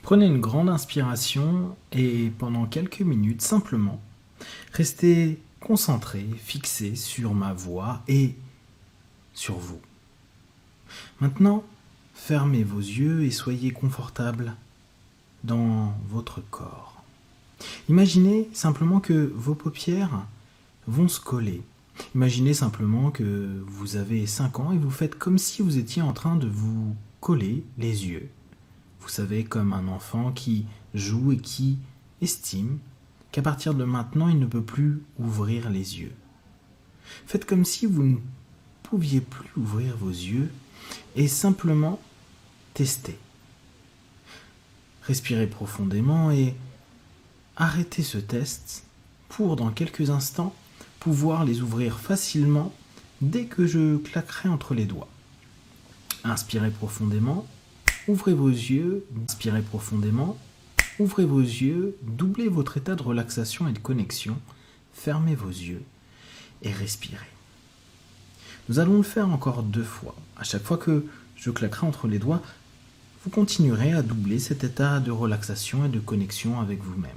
Prenez une grande inspiration et pendant quelques minutes, simplement, restez concentré, fixé sur ma voix et sur vous. Maintenant, fermez vos yeux et soyez confortable dans votre corps. Imaginez simplement que vos paupières vont se coller. Imaginez simplement que vous avez 5 ans et vous faites comme si vous étiez en train de vous coller les yeux. Vous savez, comme un enfant qui joue et qui estime qu'à partir de maintenant, il ne peut plus ouvrir les yeux. Faites comme si vous ne pouviez plus ouvrir vos yeux et simplement testez. Respirez profondément et arrêtez ce test pour, dans quelques instants, pouvoir les ouvrir facilement dès que je claquerai entre les doigts. Inspirez profondément. Ouvrez vos yeux, inspirez profondément, ouvrez vos yeux, doublez votre état de relaxation et de connexion, fermez vos yeux et respirez. Nous allons le faire encore 2 fois. À chaque fois que je claquerai entre les doigts, vous continuerez à doubler cet état de relaxation et de connexion avec vous-même.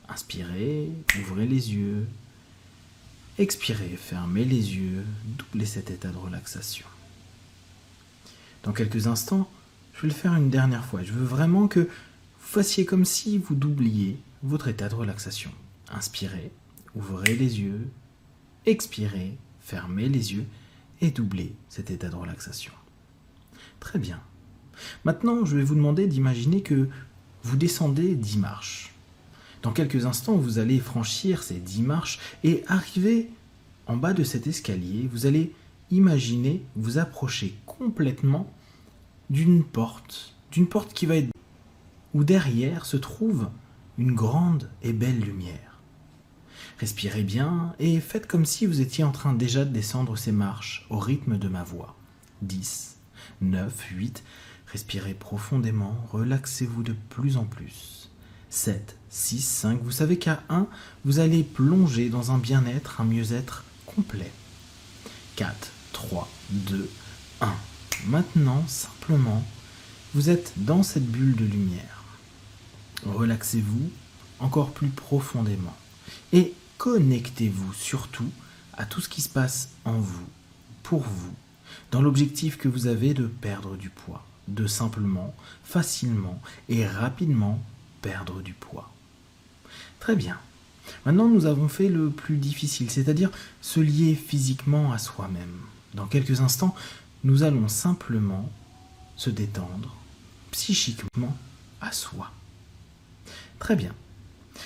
Inspirez, ouvrez les yeux, expirez, fermez les yeux, doublez cet état de relaxation. Dans quelques instants, je vais le faire une dernière fois. Je veux vraiment que vous fassiez comme si vous doubliez votre état de relaxation. Inspirez, ouvrez les yeux, expirez, fermez les yeux et doublez cet état de relaxation. Très bien. Maintenant, je vais vous demander d'imaginer que vous descendez 10 marches. Dans quelques instants, vous allez franchir ces 10 marches et arriver en bas de cet escalier. Vous allez imaginer vous approcher complètement d'une porte qui va être où derrière se trouve une grande et belle lumière. Respirez bien et faites comme si vous étiez en train déjà de descendre ces marches au rythme de ma voix. 10, 9, 8, respirez profondément, relaxez-vous de plus en plus. 7, 6, 5, vous savez qu'à 1, vous allez plonger dans un bien-être, un mieux-être complet. 4, 3, 2, 1. Maintenant, simplement, vous êtes dans cette bulle de lumière. Relaxez-vous encore plus profondément et connectez-vous surtout à tout ce qui se passe en vous, pour vous, dans l'objectif que vous avez de perdre du poids, de simplement, facilement et rapidement perdre du poids. Très bien. Maintenant, nous avons fait le plus difficile, c'est-à-dire se lier physiquement à soi-même. Dans quelques instants, nous allons simplement se détendre psychiquement à soi. Très bien.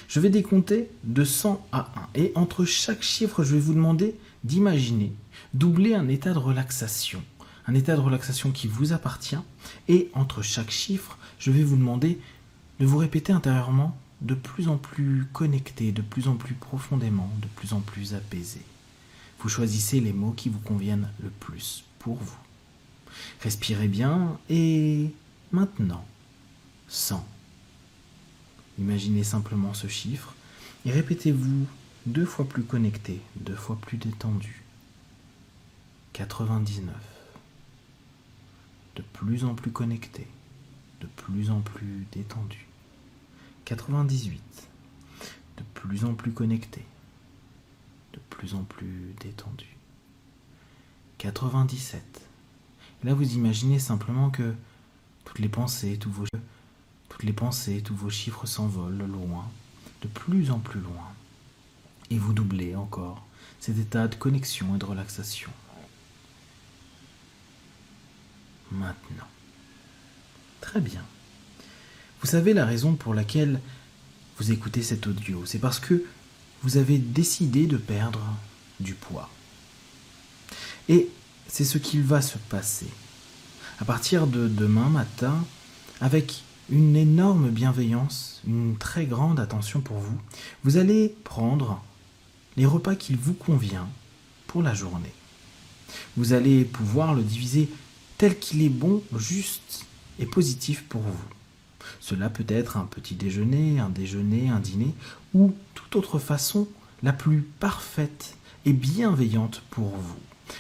Je vais décompter de 100 à 1. Et entre chaque chiffre, je vais vous demander d'imaginer doubler un état de relaxation. Un état de relaxation qui vous appartient. Et entre chaque chiffre, je vais vous demander de vous répéter intérieurement de plus en plus connecté, de plus en plus profondément, de plus en plus apaisé. Vous choisissez les mots qui vous conviennent le plus pour vous. Respirez bien et maintenant, 100. Imaginez simplement ce chiffre et répétez-vous 2 fois plus connecté, 2 fois plus détendu. 99. De plus en plus connecté, de plus en plus détendu. 98. De plus en plus connecté, de plus en plus détendu. 97. Et là, vous imaginez simplement que toutes les pensées, tous vos chiffres s'envolent loin, de plus en plus loin. Et vous doublez encore cet état de connexion et de relaxation. Maintenant. Très bien. Vous savez la raison pour laquelle vous écoutez cet audio, c'est parce que vous avez décidé de perdre du poids. Et c'est ce qu'il va se passer. À partir de demain matin, avec une énorme bienveillance, une très grande attention pour vous, vous allez prendre les repas qu'il vous convient pour la journée. Vous allez pouvoir le diviser tel qu'il est bon, juste et positif pour vous. Cela peut être un petit déjeuner, un dîner ou toute autre façon la plus parfaite et bienveillante pour vous.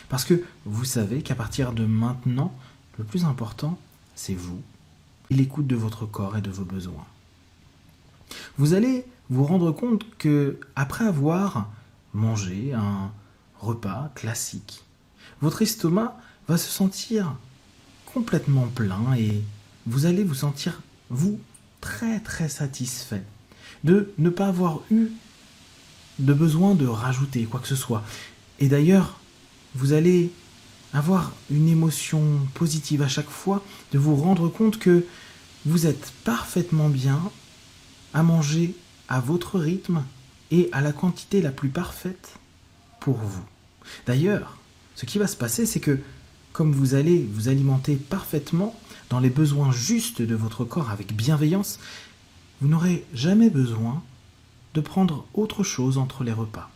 Parce que vous savez qu'à partir de maintenant, le plus important, c'est vous. et l'écoute de votre corps et de vos besoins. Vous allez vous rendre compte que, après avoir mangé un repas classique, votre estomac va se sentir complètement plein et vous allez vous sentir, vous, très très satisfait de ne pas avoir eu de besoin de rajouter quoi que ce soit. Et d'ailleurs, vous allez avoir une émotion positive à chaque fois de vous rendre compte que vous êtes parfaitement bien à manger à votre rythme et à la quantité la plus parfaite pour vous. D'ailleurs, ce qui va se passer, c'est que comme vous allez vous alimenter parfaitement dans les besoins justes de votre corps avec bienveillance, vous n'aurez jamais besoin de prendre autre chose entre les repas.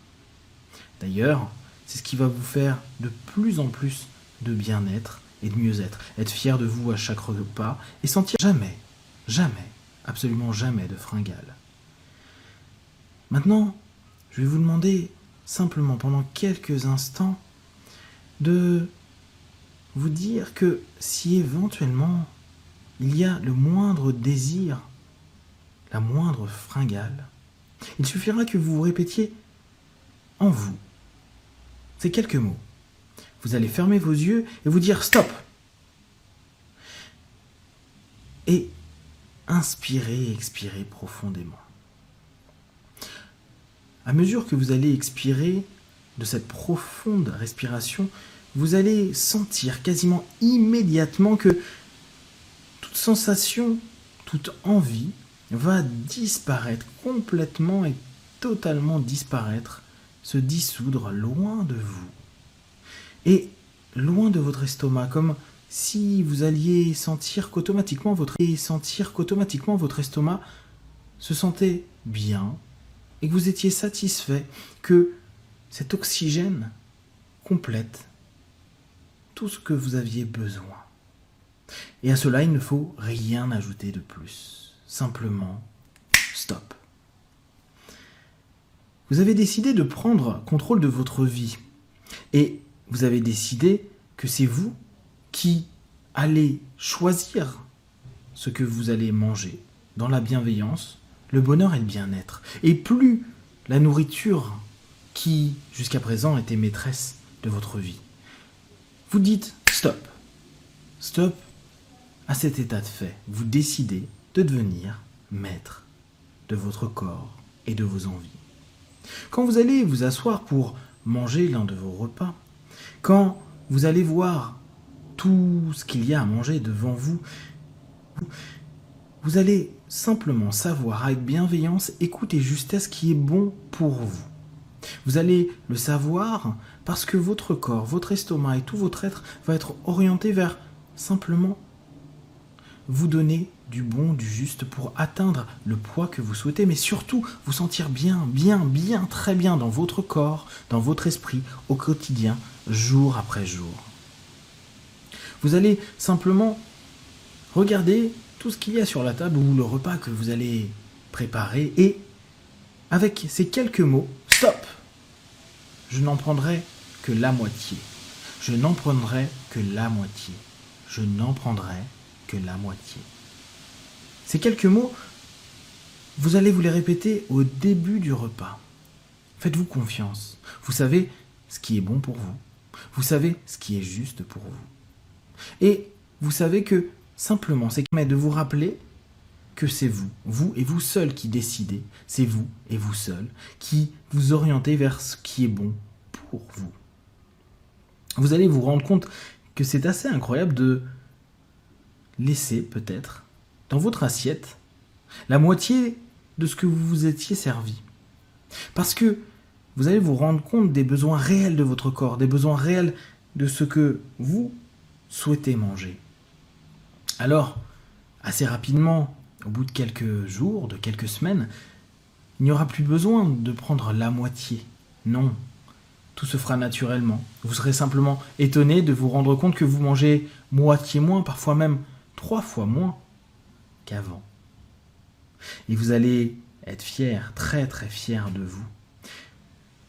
D'ailleurs, c'est ce qui va vous faire de plus en plus de bien-être et de mieux-être. Être fier de vous à chaque repas et sentir jamais, absolument jamais de fringales. Maintenant, je vais vous demander simplement pendant quelques instants de vous dire que si éventuellement il y a le moindre désir, la moindre fringale, il suffira que vous vous répétiez en vous ces quelques mots. Vous allez fermer vos yeux et vous dire stop. Et inspirez et expirez profondément. À mesure que vous allez expirer de cette profonde respiration, vous allez sentir quasiment immédiatement que toute sensation, toute envie va disparaître complètement et totalement disparaître, se dissoudre loin de vous et loin de votre estomac, comme si vous alliez sentir qu'automatiquement votre estomac se sentait bien et que vous étiez satisfait que cet oxygène complète tout ce que vous aviez besoin. Et à cela, il ne faut rien ajouter de plus. Simplement, stop. Vous avez décidé de prendre contrôle de votre vie. Et vous avez décidé que c'est vous qui allez choisir ce que vous allez manger dans la bienveillance, le bonheur et le bien-être. Et plus la nourriture qui, jusqu'à présent, était maîtresse de votre vie. Vous dites stop. Stop à cet état de fait. Vous décidez de devenir maître de votre corps et de vos envies. Quand vous allez vous asseoir pour manger l'un de vos repas, quand vous allez voir tout ce qu'il y a à manger devant vous, vous allez simplement savoir avec bienveillance, écoute et justesse qui est bon pour vous. Vous allez le savoir parce que votre corps, votre estomac et tout votre être va être orienté vers simplement vous donner du bon, du juste pour atteindre le poids que vous souhaitez, mais surtout vous sentir bien, très bien dans votre corps, dans votre esprit, au quotidien, jour après jour. Vous allez simplement regarder tout ce qu'il y a sur la table ou le repas que vous allez préparer et avec ces quelques mots, stop, je n'en prendrai que la moitié. Je n'en prendrai que la moitié. Je n'en prendrai que la moitié. Ces quelques mots, vous allez vous les répéter au début du repas. Faites-vous confiance. Vous savez ce qui est bon pour vous. Vous savez ce qui est juste pour vous. Et vous savez que simplement, c'est de vous rappeler que c'est vous et vous seul qui décidez. C'est vous et vous seul qui vous orientez vers ce qui est bon pour vous. Vous allez vous rendre compte que c'est assez incroyable de laisser peut-être dans votre assiette la moitié de ce que vous vous étiez servi. Parce que vous allez vous rendre compte des besoins réels de votre corps, des besoins réels de ce que vous souhaitez manger. Alors, assez rapidement, au bout de quelques jours, de quelques semaines, il n'y aura plus besoin de prendre la moitié. Non, tout se fera naturellement. Vous serez simplement étonné de vous rendre compte que vous mangez moitié moins, parfois même 3 fois moins qu'avant. Et vous allez être fier, très très fier de vous.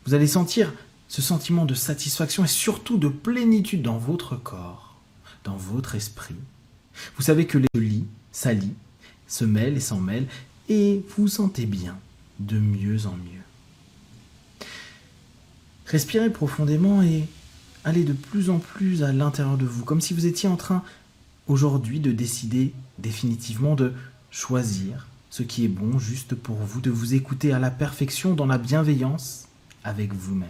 Vous allez sentir ce sentiment de satisfaction et surtout de plénitude dans votre corps, dans votre esprit. Vous savez que les lits, s'allient, se mêlent et s'en mêlent, et vous vous sentez bien, de mieux en mieux. Respirez profondément et allez de plus en plus à l'intérieur de vous, comme si vous étiez en train aujourd'hui de décider définitivement de choisir ce qui est bon juste pour vous, de vous écouter à la perfection dans la bienveillance avec vous-même.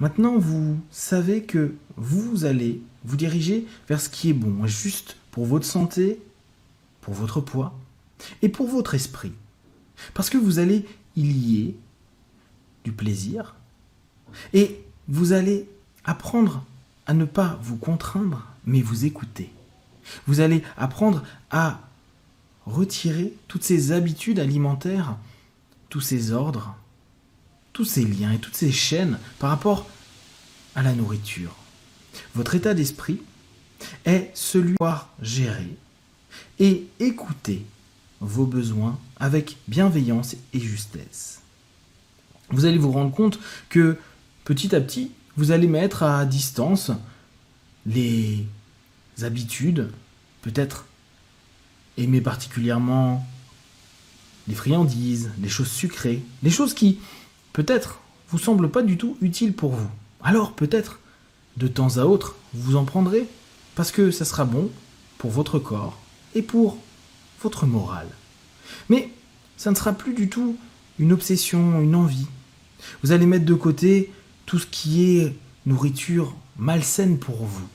Maintenant, vous savez que vous allez vous diriger vers ce qui est bon, juste pour votre santé, pour votre poids et pour votre esprit. Parce que vous allez y lier du plaisir et vous allez apprendre à ne pas vous contraindre, mais vous écouter. Vous allez apprendre à retirer toutes ces habitudes alimentaires, tous ces ordres, tous ces liens et toutes ces chaînes par rapport à la nourriture. Votre état d'esprit est celui de pouvoir gérer et écouter vos besoins avec bienveillance et justesse. Vous allez vous rendre compte que petit à petit, vous allez mettre à distance les habitudes, peut-être aimer particulièrement les friandises, les choses sucrées, les choses qui, peut-être, vous semblent pas du tout utiles pour vous. Alors peut-être, de temps à autre, vous en prendrez, parce que ça sera bon pour votre corps et pour votre morale. Mais ça ne sera plus du tout une obsession, une envie. Vous allez mettre de côté tout ce qui est nourriture malsaine pour vous.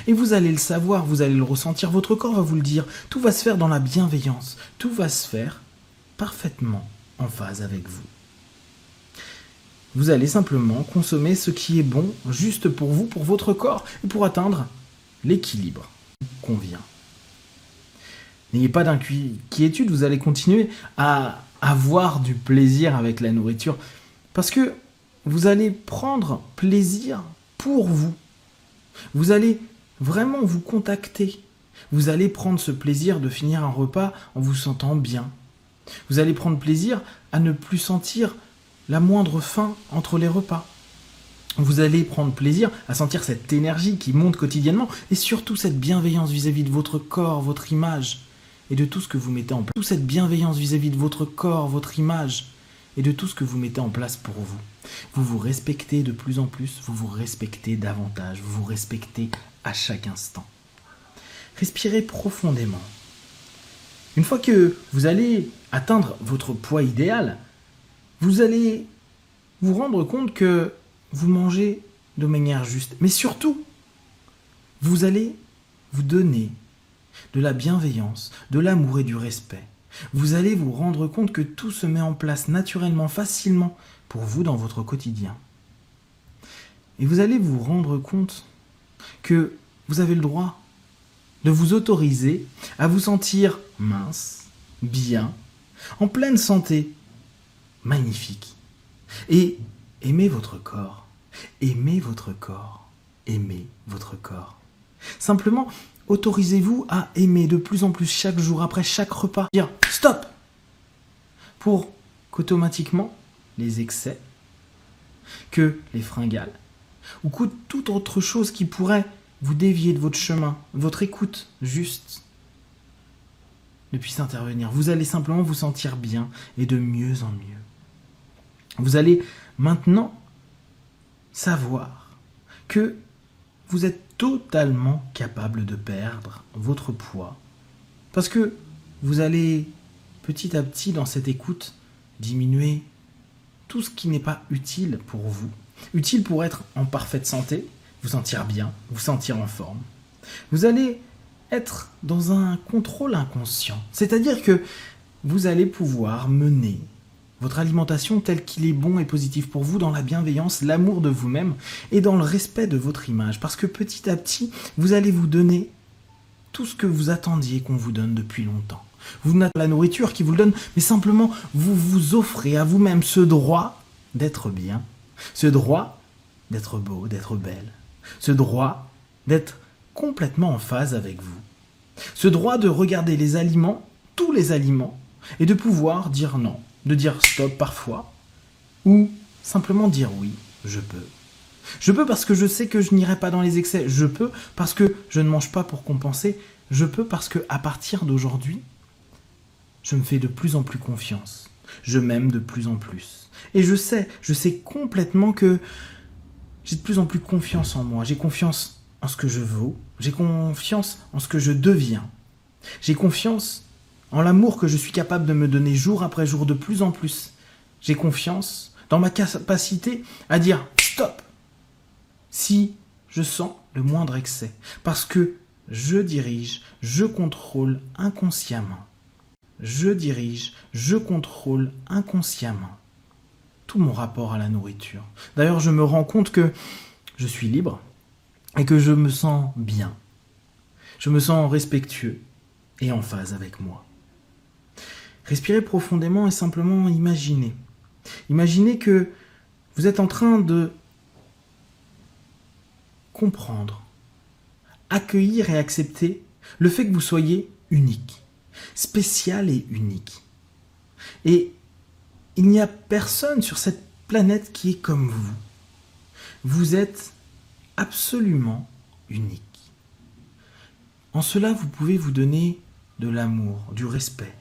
Et vous allez le savoir, vous allez le ressentir, votre corps va vous le dire. Tout va se faire dans la bienveillance, tout va se faire parfaitement en phase avec vous. Vous allez simplement consommer ce qui est bon juste pour vous, pour votre corps, et pour atteindre l'équilibre qui vous convient. N'ayez pas d'inquiétude, vous allez continuer à avoir du plaisir avec la nourriture, parce que vous allez prendre plaisir pour vous. Vous allez vraiment vous contacter. Vous allez prendre ce plaisir de finir un repas en vous sentant bien. Vous allez prendre plaisir à ne plus sentir la moindre faim entre les repas. Vous allez prendre plaisir à sentir cette énergie qui monte quotidiennement et surtout cette bienveillance vis-à-vis de votre corps, votre image et de tout ce que vous mettez en place. Toute cette bienveillance vis-à-vis de votre corps, votre image et de tout ce que vous mettez en place pour vous. Vous vous respectez de plus en plus, vous vous respectez davantage, vous vous respectez à chaque instant. Respirez profondément. Une fois que vous allez atteindre votre poids idéal, vous allez vous rendre compte que vous mangez de manière juste. Mais surtout, vous allez vous donner de la bienveillance, de l'amour et du respect. Vous allez vous rendre compte que tout se met en place naturellement, facilement pour vous dans votre quotidien. Et vous allez vous rendre compte que vous avez le droit de vous autoriser à vous sentir mince, bien, en pleine santé, magnifique. Et aimez votre corps, aimez votre corps, aimez votre corps. Simplement, autorisez-vous à aimer de plus en plus chaque jour, après chaque repas. Dire stop pour qu'automatiquement les excès, que les fringales, ou que toute autre chose qui pourrait vous dévier de votre chemin, votre écoute juste, ne puisse intervenir. Vous allez simplement vous sentir bien et de mieux en mieux. Vous allez maintenant savoir que vous êtes totalement capable de perdre votre poids parce que vous allez petit à petit dans cette écoute diminuer tout ce qui n'est pas utile pour vous, utile pour être en parfaite santé, vous sentir bien, vous sentir en forme. Vous allez être dans un contrôle inconscient, c'est-à-dire que vous allez pouvoir mener votre alimentation telle qu'il est bon et positif pour vous dans la bienveillance, l'amour de vous-même et dans le respect de votre image. Parce que petit à petit, vous allez vous donner tout ce que vous attendiez qu'on vous donne depuis longtemps. Vous n'avez pas la nourriture qui vous le donne, mais simplement vous vous offrez à vous-même ce droit d'être bien, ce droit d'être beau, d'être belle, ce droit d'être complètement en phase avec vous, ce droit de regarder les aliments, tous les aliments, et de pouvoir dire non, de dire stop parfois, ou simplement dire oui, je peux. Je peux parce que je sais que je n'irai pas dans les excès, je peux parce que je ne mange pas pour compenser, Je peux parce que à partir d'aujourd'hui, je me fais de plus en plus confiance. Je m'aime de plus en plus. Et je sais complètement que j'ai de plus en plus confiance en moi. J'ai confiance en ce que je vaux. J'ai confiance en ce que je deviens. J'ai confiance en l'amour que je suis capable de me donner jour après jour de plus en plus. J'ai confiance dans ma capacité à dire stop si je sens le moindre excès. Parce que je dirige, je contrôle inconsciemment. Je dirige, je contrôle inconsciemment tout mon rapport à la nourriture. D'ailleurs, je me rends compte que je suis libre et que je me sens bien. Je me sens respectueux et en phase avec moi. Respirez profondément et simplement imaginez. Imaginez que vous êtes en train de comprendre, accueillir et accepter le fait que vous soyez unique, spécial et unique. Et il n'y a personne sur cette planète qui est comme vous. Vous êtes absolument unique. En cela, vous pouvez vous donner de l'amour, du respect.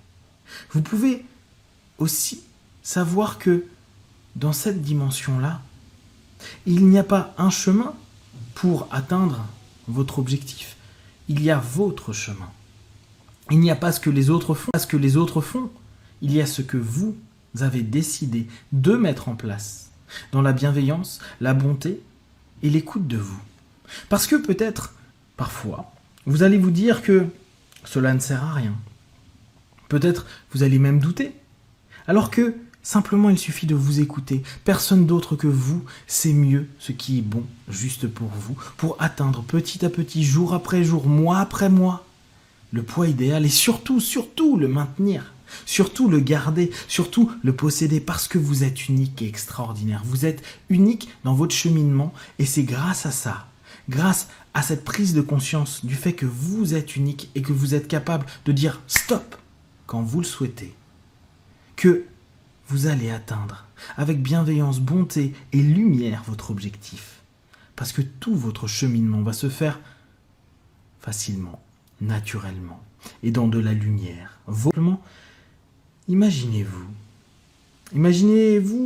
Vous pouvez aussi savoir que dans cette dimension-là, il n'y a pas un chemin pour atteindre votre objectif. Il y a votre chemin. Il n'y a pas ce que les autres font. Il y a ce que vous avez décidé de mettre en place dans la bienveillance, la bonté et l'écoute de vous. Parce que peut-être, parfois, vous allez vous dire que cela ne sert à rien. Peut-être vous allez même douter. Alors que simplement il suffit de vous écouter. Personne d'autre que vous sait mieux ce qui est bon juste pour vous, pour atteindre petit à petit, jour après jour, mois après mois, le poids idéal et surtout le maintenir. Surtout le garder, surtout le posséder parce que vous êtes unique et extraordinaire. Vous êtes unique dans votre cheminement et c'est grâce à ça, grâce à cette prise de conscience du fait que vous êtes unique et que vous êtes capable de dire stop quand vous le souhaitez, que vous allez atteindre avec bienveillance, bonté et lumière votre objectif. Parce que tout votre cheminement va se faire facilement, naturellement et dans de la lumière. Imaginez-vous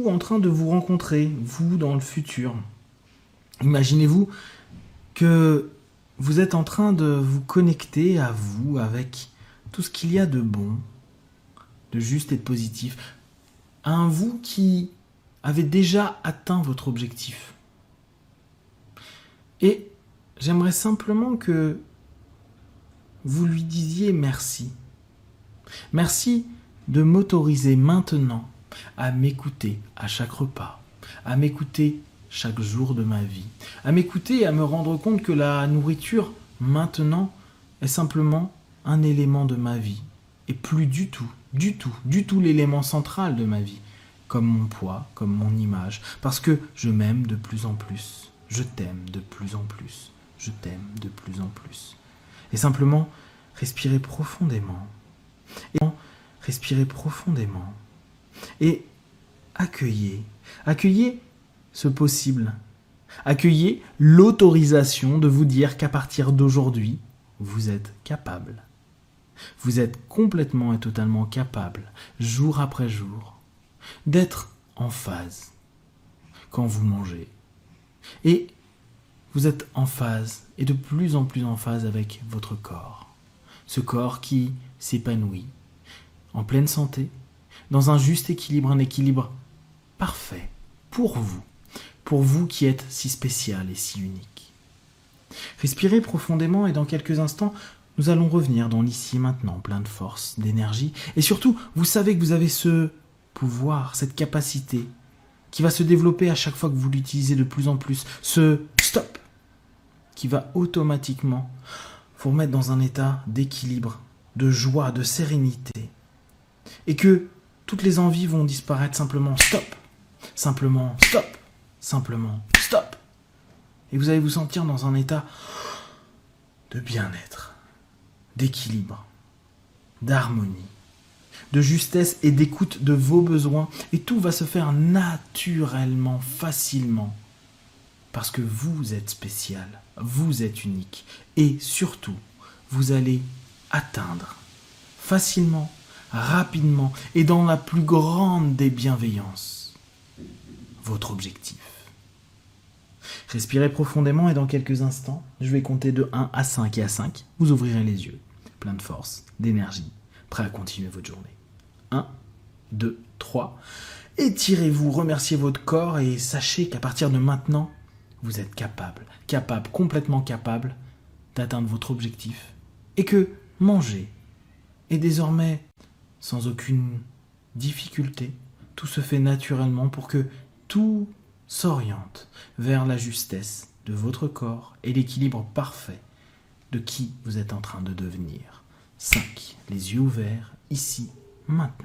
en train de vous rencontrer, vous dans le futur. Imaginez-vous que vous êtes en train de vous connecter à vous avec tout ce qu'il y a de bon, de juste et de positif. Un vous qui avez déjà atteint votre objectif. Et j'aimerais simplement que vous lui disiez merci. Merci de m'autoriser maintenant à m'écouter à chaque repas, à m'écouter chaque jour de ma vie, à m'écouter et à me rendre compte que la nourriture, maintenant, est simplement un élément de ma vie, et plus du tout l'élément central de ma vie, comme mon poids, comme mon image, parce que je m'aime de plus en plus, je t'aime de plus en plus, je t'aime de plus en plus. Et simplement, respirez profondément. Respirez profondément et accueillez ce possible. Accueillez l'autorisation de vous dire qu'à partir d'aujourd'hui, vous êtes capable. Vous êtes complètement et totalement capable, jour après jour, d'être en phase quand vous mangez. Et vous êtes en phase et de plus en plus en phase avec votre corps. Ce corps qui s'épanouit en pleine santé, dans un juste équilibre, un équilibre parfait pour vous qui êtes si spécial et si unique. Respirez profondément et dans quelques instants, nous allons revenir dans l'ici et maintenant, plein de force, d'énergie. Et surtout, vous savez que vous avez ce pouvoir, cette capacité qui va se développer à chaque fois que vous l'utilisez de plus en plus. Ce stop qui va automatiquement vous remettre dans un état d'équilibre, de joie, de sérénité. Et que toutes les envies vont disparaître simplement stop, simplement stop, simplement stop. Et vous allez vous sentir dans un état de bien-être, d'équilibre, d'harmonie, de justesse et d'écoute de vos besoins. Et tout va se faire naturellement, facilement. Parce que vous êtes spécial, vous êtes unique. Et surtout, vous allez atteindre facilement, rapidement et dans la plus grande des bienveillances votre objectif. Respirez profondément et dans quelques instants, je vais compter de 1 à 5 et à 5, vous ouvrirez les yeux, plein de force, d'énergie, prêt à continuer votre journée. 1, 2, 3. Étirez-vous, remerciez votre corps et sachez qu'à partir de maintenant, vous êtes capable, complètement capable d'atteindre votre objectif. Et que manger est désormais sans aucune difficulté. Tout se fait naturellement pour que tout s'oriente vers la justesse de votre corps et l'équilibre parfait de qui vous êtes en train de devenir. 5. Les yeux ouverts, ici, maintenant.